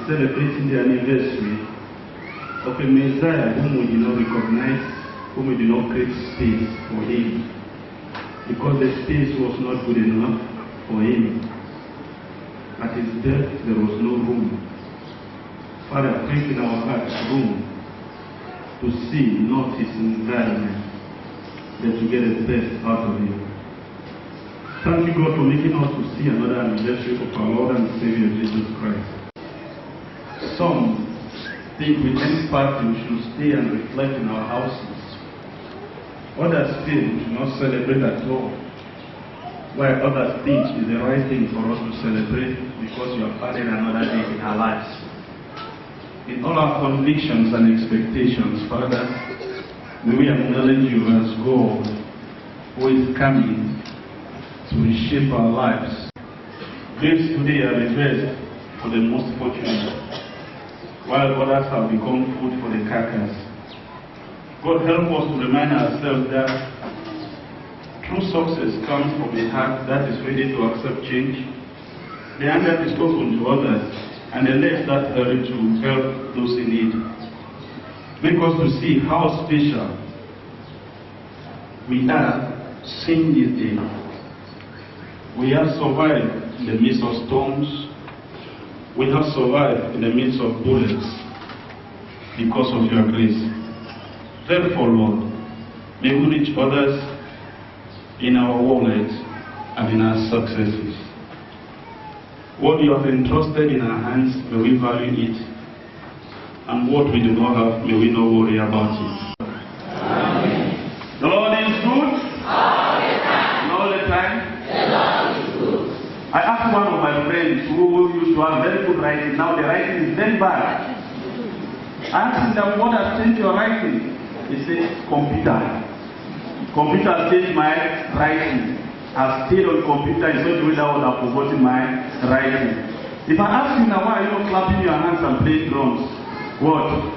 celebrating the anniversary of a Messiah whom we did not recognize, whom we did not create space for him, because the space was not good enough for him. At his death, there was no room. Father, create in our hearts room to see not his environment, but to get the best out of him. Thank you, God, for making us to see another anniversary of our Lord and Savior Jesus Christ. Some think with any party we should stay and reflect in our houses. Others feel we should not celebrate at all, while others think it's the right thing for us to celebrate because we have added another day in our lives. In all our convictions and expectations, Father, may we acknowledge you as God who is coming to reshape our lives. Graves today are reversed for the most fortunate, while others have become food for the carcass. God, help us to remind ourselves that true success comes from a heart that is ready to accept change, the hand that is open to others, and the legs that are ready to help those in need. Make us to see how special we are seeing this day. We have survived in the midst of storms. We have survived in the midst of bullets because of your grace. Therefore, Lord, may we reach others in our wallet and in our successes. What you have entrusted in our hands, may we value it. And what we do not have, may we not worry about it. Amen. The Lord is good. All the time. All the time. The Lord is good. I asked one of my friends who used to have very good writing. Now the writing is very bad. I asked him, what has changed your writing? He said, computer. Computer changed my writing. I've stayed on computer in such a way that I would have forgotten my writing. If I ask you now, why are you not clapping your hands and playing drums? What?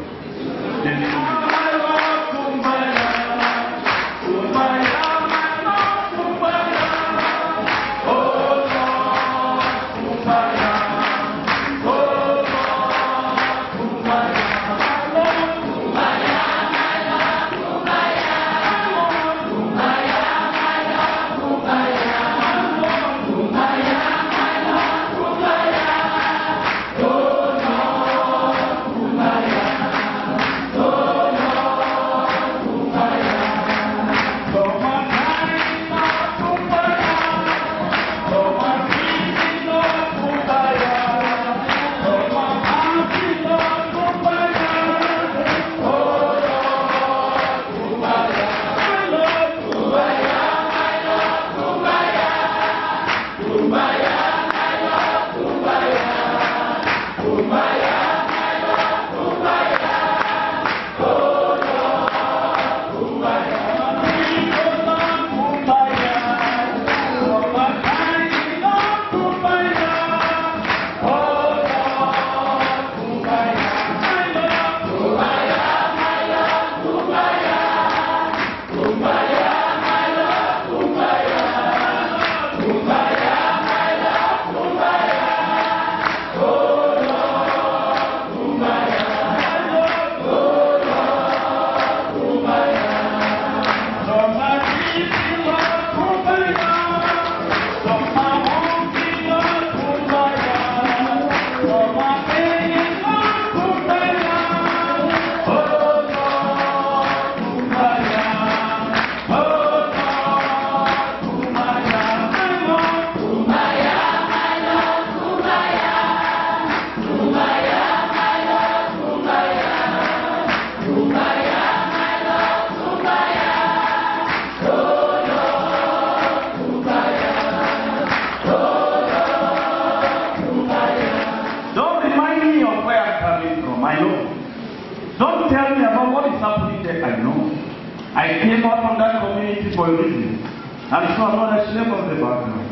I came out from that community for a reason. And so I'm not ashamed of the background.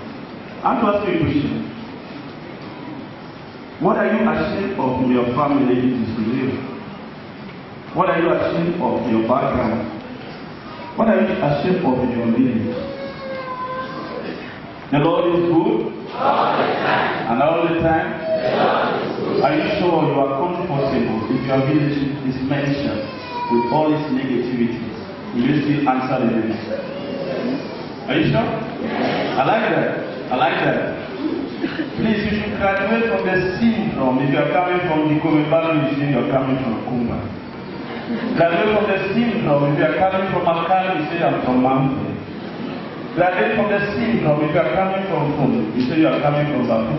I want to ask you a question. What are you ashamed of in your family today? What are you ashamed of in your background? What are you ashamed of in your lineage? The Lord is good. All the time. And all the time. Are you sure you are comfortable if your village is mentioned with all its negativities? Will you still answer the name? Are you sure? I like that. I like that. Please, you should graduate from the syndrome. If you are coming from the Komebalu, you say you are coming from Kumba. Graduate from the syndrome. If you are coming from Akari, you say I'm from Mampe. Graduate from the syndrome. If you are coming from Kumba, you say you are coming from Bapu.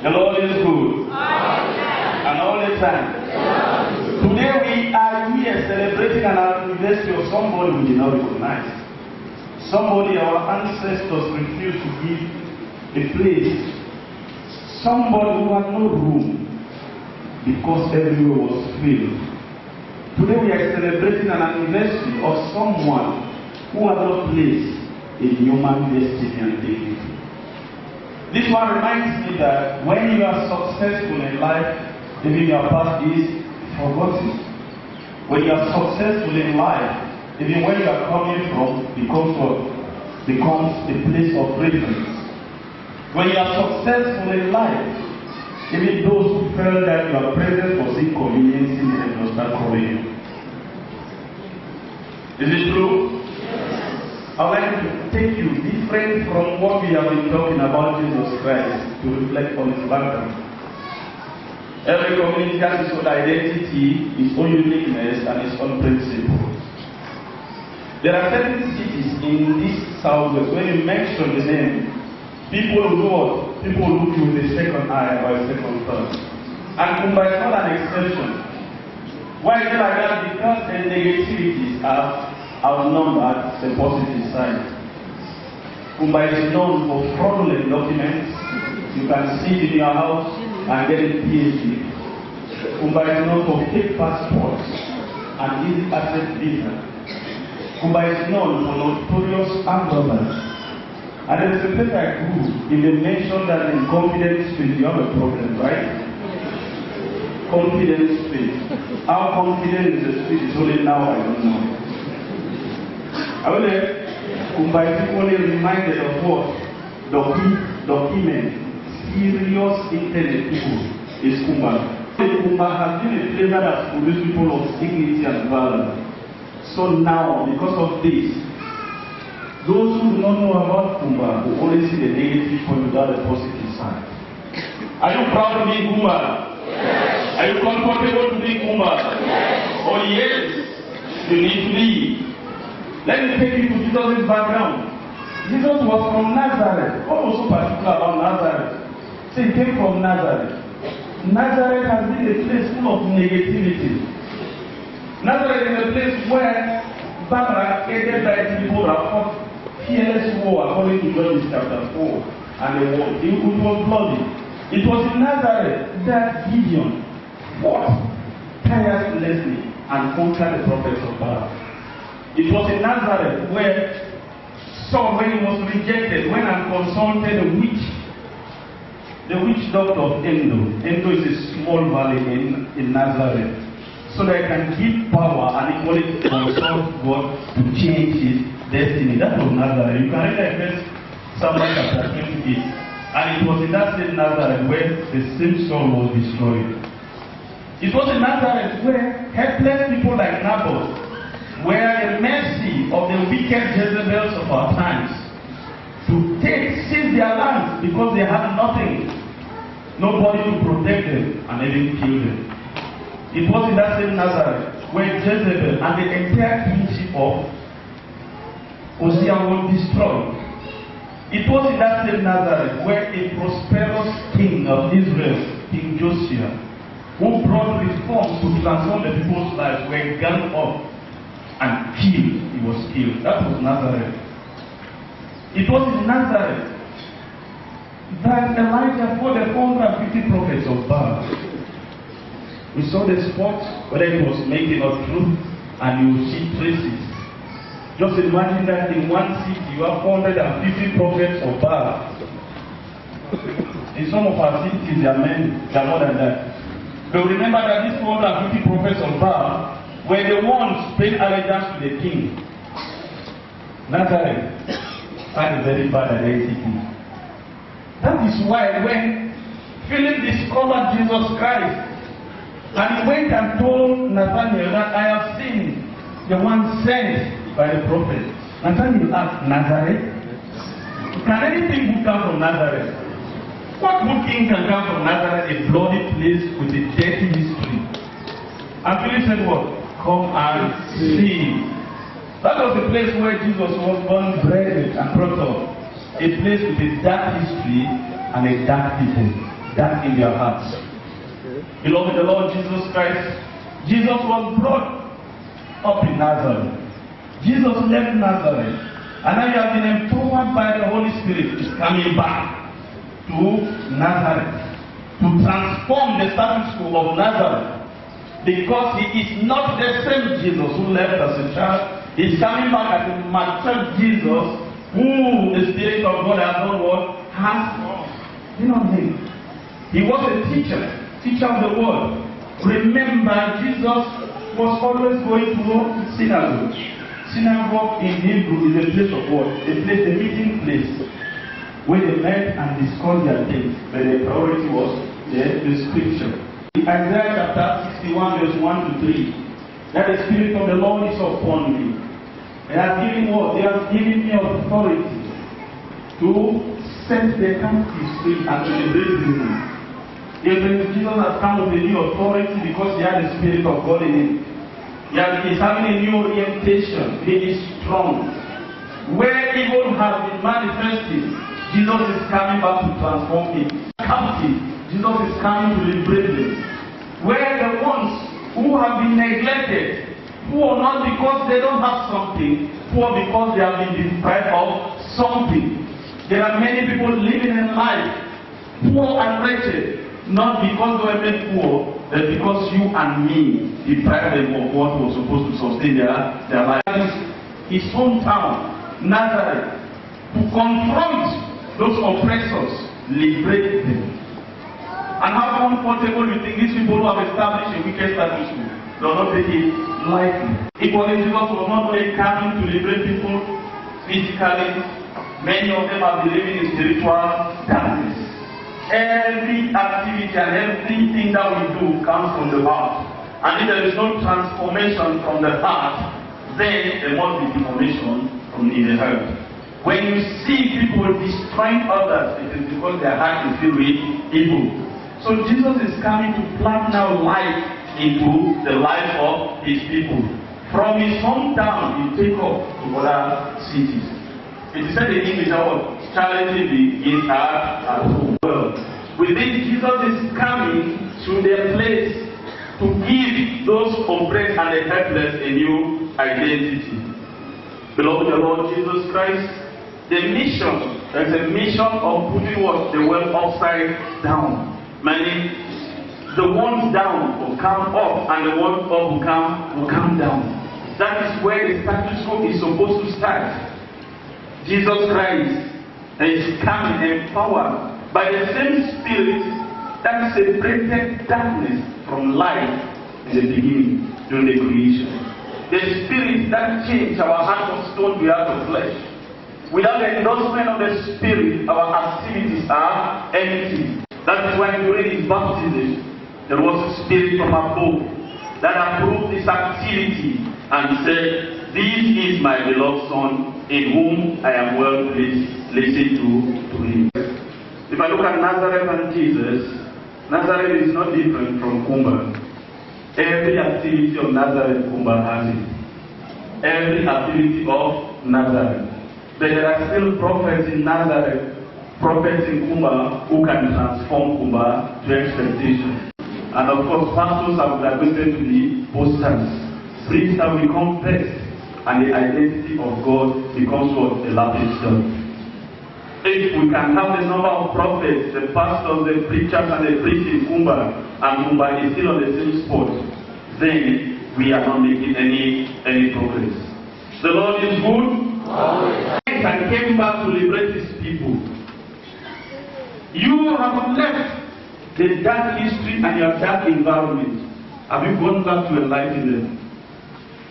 The Lord is good. And all the time. Today we are here celebrating an anniversary of somebody we did not recognize. Somebody our ancestors refused to give a place. Somebody who had no room because everywhere was filled. Today we are celebrating an anniversary of someone who had no place in human destiny and dignity. This one reminds me that when you are successful in life, even your past is forgotten. When you are successful in life, even where you are coming from becomes a place of reference. When you are successful in life, even those who felt that your presence was inconveniencing them will start calling you. Is it true? I would like to take you different from what we have been talking about Jesus Christ to reflect on his background. Every community has its own identity, its own uniqueness, and its own principles. There are certain cities in this southwest, when you mention the name, people will know what? People will look you with a second eye or a second thought. And Kumba is not an exception. Why is it like that? Because the negativities are outnumbered the positive side. Kumba is known for fraudulent documents. You can sit in your house and get a PhD. Kumba is known for fake passports and easy access visa. Kumba is known for notorious armed robbers. And there is a place I grew in the nation that in confidence street you have a problem, right? Confidence street. How confident is the street is only now I don't know. However, Kumba is only reminded of what? Document serious internet people is Kumba. Kumba has been a place that has produced people of dignity and valor. So now, because of this, those who do not know about Kumba will only see the negative point without the positive side. Are you proud to be Kumba? Yes. Are you comfortable to be Kumba? Yes. Oh yes, you need to be. Let me take you to Jesus' background. Jesus was from Nazareth. What was so particular about Nazareth? So he came from Nazareth. Nazareth has been a place full of negativity. Nazareth is a place where Barbara, aided by people, have fought fearless war according to Judges chapter 4. And it was bloody. It was in Nazareth that Gideon fought tirelessly and conquered the prophets of Baal. It was in Nazareth where Saul, when he was rejected, went and consulted the witch doctor of Endo. Endo is a small valley in Nazareth. So they can give power and equally consult God to change his destiny. That was Nazareth. You can read that in Samuel chapter 28. And it was in that same Nazareth where the same Saul was destroyed. It was in Nazareth where helpless people like Naboth were the mercy of the wicked Jezebels of our times to seize their lands because they had nothing, nobody to protect them and even kill them. It was in that same Nazareth where Jezebel and the entire kingship of Hosea was destroyed. It was in that same Nazareth where a prosperous king of Israel, King Josiah, who brought reforms to transform the people's lives, were ganged up and killed. He was killed. That was Nazareth. It was in Nazareth that Elijah fought the 450 prophets of Baal. We saw the spot whether it was making or truth, and you will see traces. Just imagine that in one city you have 450 prophets of Baal. In some of our cities there are more than that. But remember that these 450 prophets of Baal were the ones paying allegiance to the king. Nazareth had a very bad identity. That is why when Philip discovered Jesus Christ. And he went and told Nathanael that I have seen the one sent by the prophet. Nathanael asked, Nazareth? Can anything good come from Nazareth? What good thing can come from Nazareth, a bloody place with a dirty history? And Philip said what? Come and see. That was the place where Jesus was born, bred and brought up. A place with a dark history and a dark people, dark in their hearts. Beloved, the Lord Jesus Christ, Jesus was brought up in Nazareth. Jesus left Nazareth, and now he has been empowered by the Holy Spirit. He's coming back to Nazareth to transform the status quo of Nazareth, because he is not the same Jesus who left as a child. He's coming back as a mature Jesus who the Spirit of God has done what? Has him. He was a teacher of the word. Remember, Jesus was always going to synagogue. Synagogue in Hebrew is a place of what? A meeting place where they met and discussed their things. But the priority was the scripture. In Isaiah chapter 61 verse 1 to 3, that the Spirit of the Lord is upon me. They have given what? They have given me authority to set the captives free and to liberate them. Jesus has come with a new authority because he had the Spirit of God in him. He is having a new orientation. He is strong. Where evil has been manifesting, Jesus is coming back to transform it. Captive, Jesus is coming to liberate them. Where the ones who have been neglected, poor not because they don't have something, poor because they have been deprived of something. There are many people living in life, poor and wretched. Not because they were made poor, but because you and me deprived them of what was supposed to sustain their life. His hometown, Nazareth, to confront those oppressors, liberate them. And how comfortable you think these people who have established a wicked status quo do not take it lightly. Equally, Jesus was not only coming to liberate people physically, many of them are believing in spiritual darkness. Every activity and everything that we do comes from the heart. And if there is no transformation from the heart, then there must be deformation from in the heart. When you see people destroying others, it is because their heart is filled with evil. So Jesus is coming to plant now life into the life of his people. From his hometown, he take off to other cities. It is said in English that charity begins at home. With this, Jesus is coming to their place to give those oppressed and the helpless a new identity. Beloved, the Lord Jesus Christ, the mission, there is a mission of putting what? The world upside down. Meaning, the ones down will come up and the ones up will come down. That is where the status quo is supposed to start. Jesus Christ is coming empowered by the same Spirit that separated darkness from light in the beginning, during the creation. The Spirit that changed our heart of stone to heart of flesh. Without the endorsement of the Spirit, our activities are empty. That is why during his baptism, there was a Spirit from above that approved this activity and said, "This is my beloved Son, in whom I am well pleased. Listen to him." If I look at Nazareth and Jesus, Nazareth is not different from Kumba. Every activity of Nazareth, Kumba has it. Every activity of Nazareth. But there are still prophets in Nazareth, prophets in Kumba, who can transform Kumba to expectation. And of course, pastors are graduated to be posters. Priests have become priests, and the identity of God becomes what? The lavish stuff. If we can have the number of prophets, the pastors, the preachers, and the priests in Kumba, and Kumba is still on the same spot, then we are not making any progress. The Lord is good. And came back to liberate his people. You have left the dark history and your dark environment. Have you gone back to enlighten them?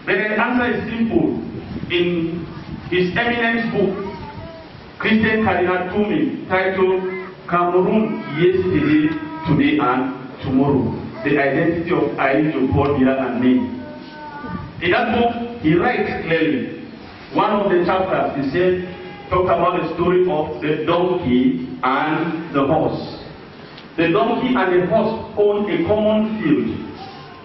But the answer is simple. In his eminent book, Christian Cardinal Toomey, titled Cameroon yesterday, today, and tomorrow. The identity of Aïdjo, Paul Biya, and me. In that book, he writes clearly. One of the chapters, he said, talked about the story of the donkey and the horse. The donkey and the horse own a common field.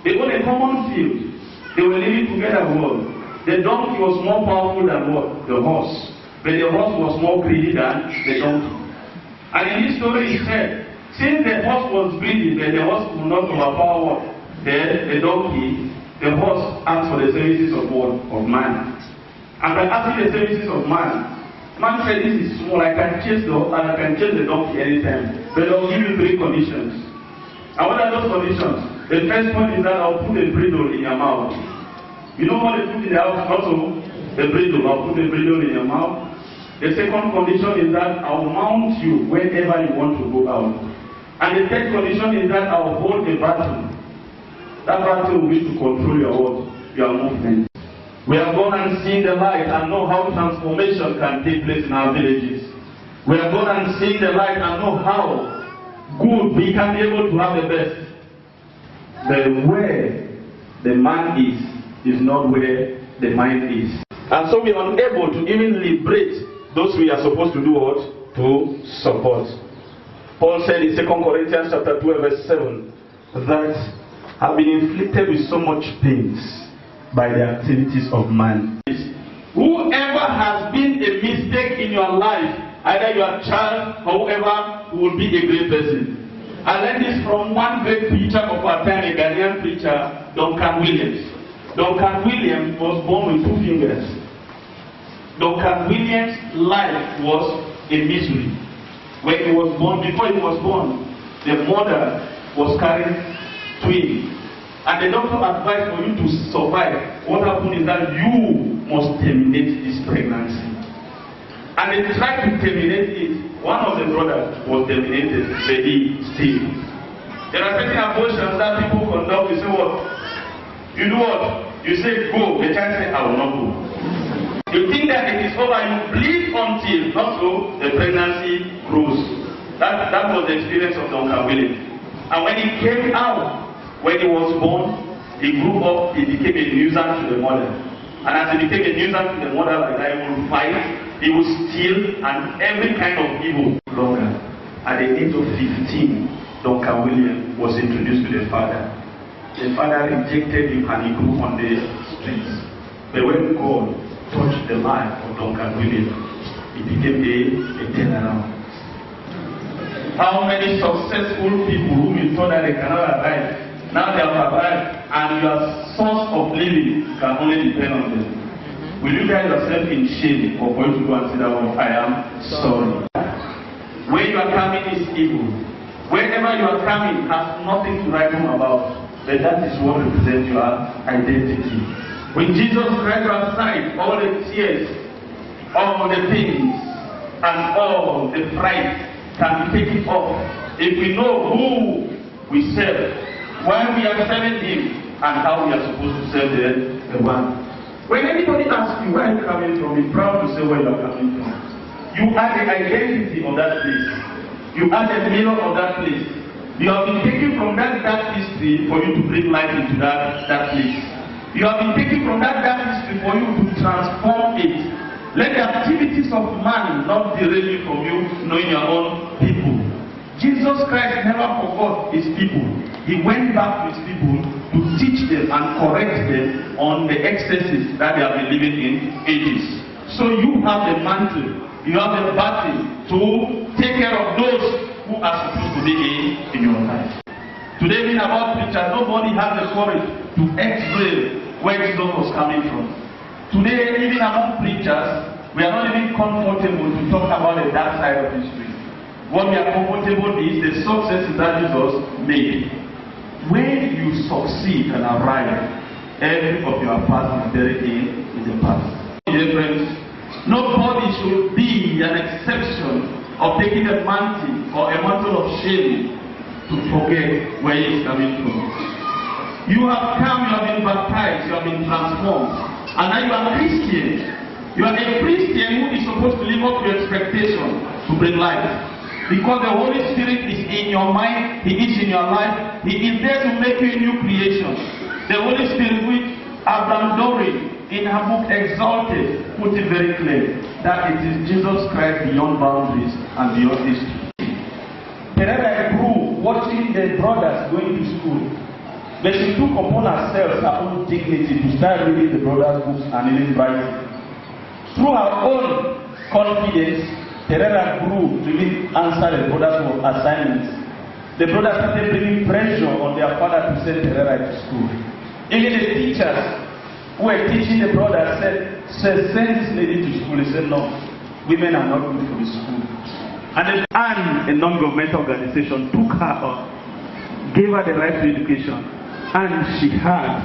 They own a common field. They were living together well. The donkey was more powerful than what? The horse. But the horse was more greedy than the donkey. And in this story, he said, since the horse was greedy, but the horse would not overpower what? The donkey, the horse asked for the services of what? Of man. And by asking the services of man, man said, this is small, I can chase the donkey anytime. But I'll give you 3 conditions. And what are those conditions? The first one is that I'll put a bridle in your mouth. You know what they put in the house also? The bridle. I'll put the bridle in your mouth. The second condition is that I'll mount you wherever you want to go out. And the third condition is that I'll hold a battle. That battle will be to control your movement. We have gone and seen the light and know how transformation can take place in our villages. We have gone and seen the light and know how good we can be able to have the best. But where the man is not where the mind is. And so we are unable to even liberate those we are supposed to do what? To support. Paul said in 2 Corinthians chapter 12 verse 7 that have been inflicted with so much pains by the activities of man. Whoever has been a mistake in your life, either your child or whoever, will be a great person. I learned this from one great preacher of our time, a Ghanaian preacher, Duncan Williams. Duncan Williams was born with 2 fingers. Duncan Williams' life was a misery. When he was born, before he was born, the mother was carrying twins. And the doctor advised for you to survive. What happened is that you must terminate this pregnancy. And they tried to terminate it. One of the brothers was terminated, but he stayed. There are certain abortions that people conduct. You say what? You do what? You say go. The child says, I will not go. You think that it is over. You bleed until not so the pregnancy grows. That was the experience of Duncan Williams. And when he came out, when he was born, he grew up, he became a nuisance to the mother. And as he became a nuisance to the mother, like that, he would fight, he would steal, and every kind of evil. Longer. At the age of 15, Duncan Williams was introduced to the father. The father rejected him and he grew on the streets. But when God touched the life of Duncan Williams, he became a turnaround. How many successful people who you thought that they cannot arrive, now they have arrived, and your source of living can only depend on them. Will you get yourself in shame or for you to go and say that one? I am sorry. Where you are coming is evil. Wherever you are coming has nothing to write home about. But that is what represents your identity. When Jesus Christ aside all the tears, all the pains, and all the pride can be taken off if we know who we serve, why we are serving him, and how we are supposed to serve the one. When anybody asks you where you are coming from, be proud to say where you are coming from. You are the identity of that place. You are the mirror of that place. You have been taken from that dark history for you to bring light into that place. You have been taken from that dark history for you to transform it. Let the activities of man not derail you from you knowing your own people. Jesus Christ never forgot his people. He went back to his people to teach them and correct them on the excesses that they have been living in ages. So you have the mantle, you have the battle to take care of those who are supposed to be in your life. Today, being about preachers, nobody has the courage to explain where Jesus was coming from. Today, even among preachers, we are not even comfortable to talk about the dark side of history. What we are comfortable is the successes that Jesus made. When you succeed and arrive, every of your past is buried in the past. Dear friends, nobody should be an exception of taking a mantle or a mantle of shame to forget where he is coming from. You have come, you have been baptized, you have been transformed, and now you are a Christian. You are a Christian who is supposed to live up to your expectation to bring life. Because the Holy Spirit is in your mind, He is in your life, He is there to make you a new creation. The Holy Spirit, which Abraham Dory in her book Exalted put it very clear, that it is Jesus Christ beyond boundaries and beyond history. Teresa grew watching the brothers going to school. But she took upon herself her own dignity to start reading the brothers' books and reading Bible. Through her own confidence, Teresa grew to even answer the brothers' assignments. The brothers started bringing pressure on their father to send Teresa to school. Even the teachers who were teaching the brothers said send this lady to school. They said, no, women are not good for the school. And a non-governmental organization took her up, gave her the right to education, and she had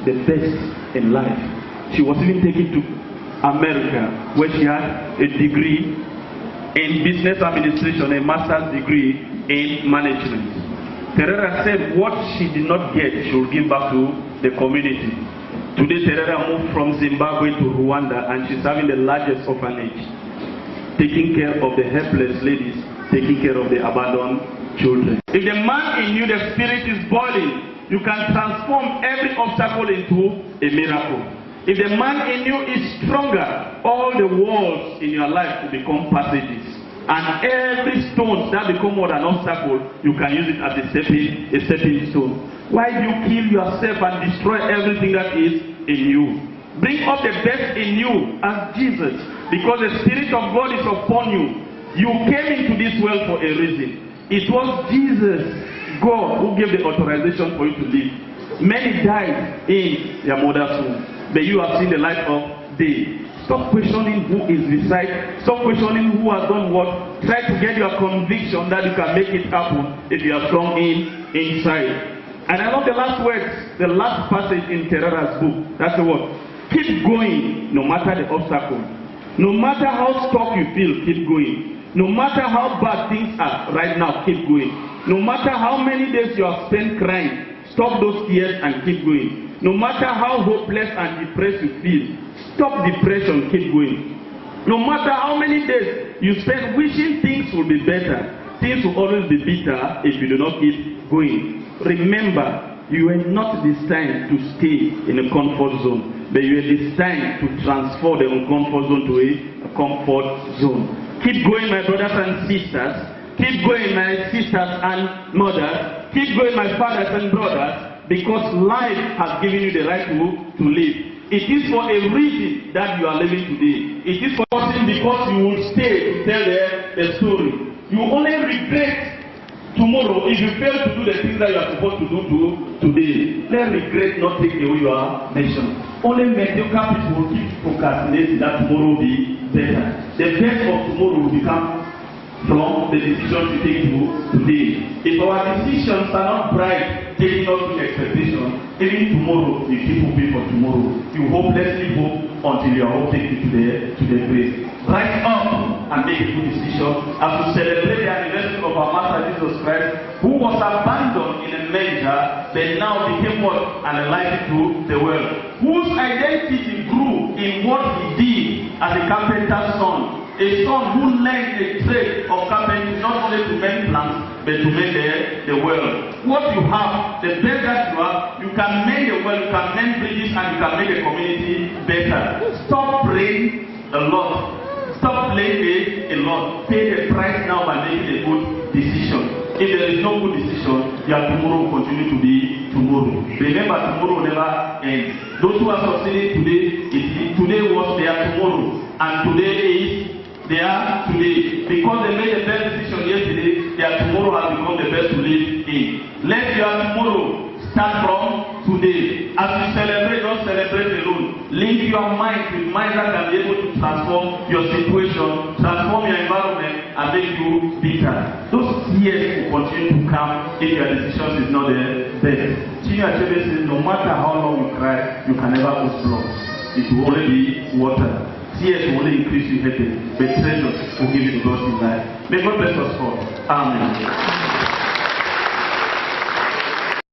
the best in life. She was even taken to America, where she had a degree in business administration, a master's degree in management. Teresa said what she did not get, she will give back to the community. Today, Teresa moved from Zimbabwe to Rwanda, and she's having the largest orphanage, taking care of the helpless ladies, taking care of the abandoned children. If the man in you, the spirit is boiling, you can transform every obstacle into a miracle. If the man in you is stronger, all the walls in your life will become passages. And every stone that becomes more an obstacle, you can use it as a stepping stone. Why do you kill yourself and destroy everything that is in you? Bring up the best in you as Jesus, because the Spirit of God is upon you. You came into this world for a reason. It was Jesus, God, who gave the authorization for you to live. Many died in their mother's womb, but you have seen the light of day. Stop questioning who is beside. Stop questioning who has done what. Try to get your conviction that you can make it happen if you are strong inside. And I love the last words, the last passage in Teresa's book. That's the word. Keep going no matter the obstacle. No matter how stuck you feel, keep going. No matter how bad things are right now, keep going. No matter how many days you have spent crying, stop those tears and keep going. No matter how hopeless and depressed you feel, stop depression, keep going. No matter how many days you spend wishing things will be better, things will always be bitter if you do not keep going. Remember, you are not destined to stay in a comfort zone, but you are destined to transform the uncomfort zone to a comfort zone. Keep going, my brothers and sisters. Keep going, my sisters and mothers. Keep going, my fathers and brothers, because life has given you the right to live. It is for a reason that you are living today. It is for something because you will stay to tell the story. You only regret tomorrow if you fail to do the things that you are supposed to do today. Let regret not take away your nation. Only mediocre people keep procrastinating that tomorrow will be better. The best of tomorrow will become from the decisions we take today. If our decisions are not bright, taking us to expectation, even tomorrow you keep hoping for tomorrow. You hopelessly hope until your hope takes you to the grave. Rise up and make a good decision as we celebrate the anniversary of our Master Jesus Christ, who was abandoned in a manger, but now became what? An light to the world. Whose identity grew in what he did as a carpenter's son. A son who learned the trade of carpentry not only to mend plants, but to mend the world. What you have, the best that you have, you can mend the world, you can mend bridges, and you can make the community better. Stop praying a lot. Stop playing a lot. Pay the price now by making a good decision. If there is no good decision, your tomorrow will continue to be tomorrow. Remember, tomorrow will never end. Those who are succeeding today was their tomorrow, and today is their today. Because they made the best decision yesterday, their tomorrow has become the best to live in. Let your tomorrow start from today. As you celebrate, don't celebrate alone. Link your mind with minds that can be able to transform your situation, transform your environment, and make you better. Those years will continue to come if your decision is not the best. Chinyere Achebe says, no matter how long you cry, you can never lose blood. It will only be water. Tears will only increase your headache, but treasures will give you the God in life. May God bless us all. Amen.